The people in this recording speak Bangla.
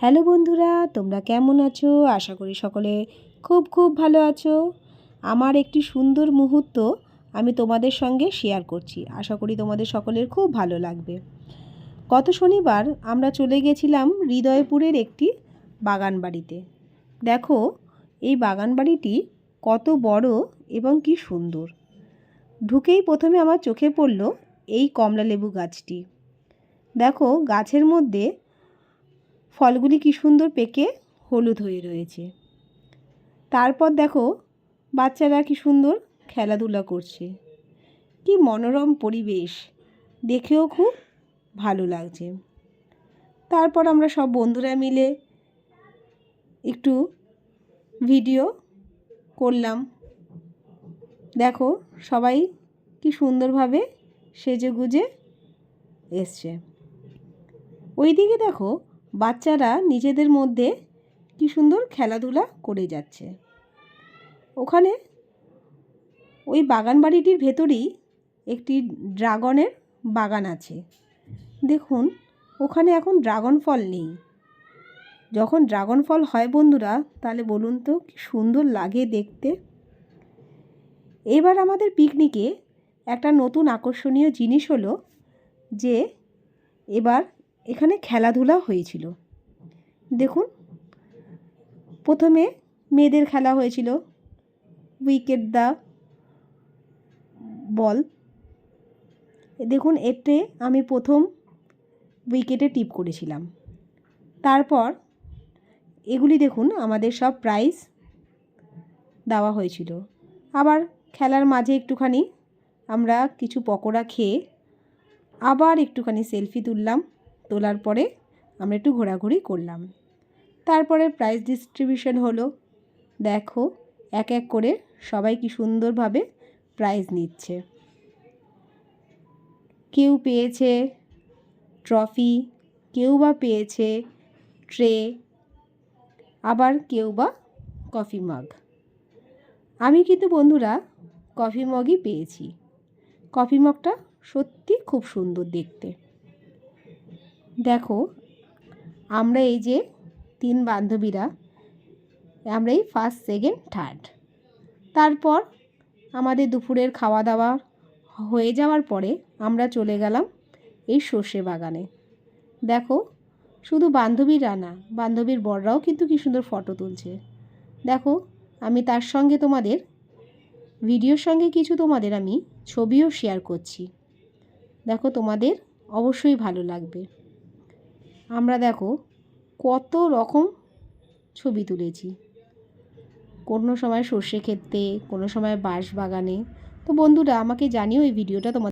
হ্যালো বন্ধুরা, তোমরা কেমন আছো? আশা করি সকলে খুব খুব ভালো আছো। আমার একটি সুন্দর মুহূর্ত আমি তোমাদের সঙ্গে শেয়ার করছি। আশা করি তোমাদের সকলের খুব ভালো লাগবে। গত শনিবার আমরা চলে গেছিলাম হৃদয়পুরের একটি বাগান বাড়িতে। দেখো এই বাগান বাড়িটি কত বড় এবং কি সুন্দর। ঢুকেই প্রথমে আমার চোখে পড়ল এই কমলালেবু গাছটি। দেখো গাছের মধ্যে ফলগুলি কি সুন্দর পেকে হলুদ হয়ে রয়েছে। তারপর দেখো বাচ্চারা কি সুন্দর খেলাধুলা করছে। কি মনোরম পরিবেশ, দেখেও খুব ভালো লাগছে। তারপর আমরা সব বন্ধুরা মিলে একটু ভিডিও করলাম। দেখো সবাই কি সুন্দরভাবে সেজেগুজে এসছে। ওইদিকে দেখো বাচ্চারা নিজেদের মধ্যে কি সুন্দর খেলাধুলা করে যাচ্ছে। ওখানে ওই বাগান বাড়িটির ভেতরেই একটি ড্রাগনের বাগান আছে। দেখুন ওখানে এখন ড্রাগন ফল নেই। যখন ড্রাগন ফল হয় বন্ধুরা, তাহলে বলুন তো কি সুন্দর লাগে দেখতে। এবার আমাদের পিকনিকে একটা নতুন আকর্ষণীয় জিনিস হলো যে এবার এখানে খেলাধুলা হয়েছিল। দেখুন প্রথমে মেয়েদের খেলা হয়েছিল উইকেট দা বল। দেখুন এতে আমি প্রথম উইকেটে টিপ করেছিলাম। তারপর এগুলি দেখুন আমাদের সব প্রাইজ দেওয়া হয়েছিল। আবার খেলার মাঝে একটুখানি আমরা কিছু পকোড়া খেয়ে আবার একটুখানি সেলফি তুললাম। তোলার পরে আমরা একটু ঘোরাঘুরি করলাম। তারপরে প্রাইজ ডিস্ট্রিবিউশন হলো। দেখো এক এক করে সবাই কি সুন্দরভাবে প্রাইজ নিচ্ছে। কেউ পেয়েছে ট্রফি, কেউ বা পেয়েছে ট্রে, আবার কেউ বা কফি মগ। আমি কিন্তু বন্ধুরা কফি মগই পেয়েছি। কফি মগটা সত্যি খুব সুন্দর দেখতে। দেখো আমরা এই যে 3 বান্ধবীরা, আমরা এই ফার্স্ট সেকেন্ড থার্ড। তারপর আমাদের দুপুরের খাওয়া দাওয়া হয়ে যাওয়ার পরে আমরা চলে গেলাম এই সর্ষে বাগানে। দেখো শুধু বান্ধবীরা না, বান্ধবীর বররাও কিন্তু কি সুন্দর ফটো তুলছে। দেখো আমি তার সঙ্গে তোমাদের ভিডিওর সঙ্গে কিছু তোমাদের আমি ছবিও শেয়ার করছি। দেখো তোমাদের অবশ্যই ভালো লাগবে। আমরা দেখো কত রকম ছবি তুলেছি, কোনো সময় সর্ষে ক্ষেতে, কোনো সময় বাঁশ বাগানে। তো বন্ধুরা আমাকে জানিও এই ভিডিওটা তোমাদের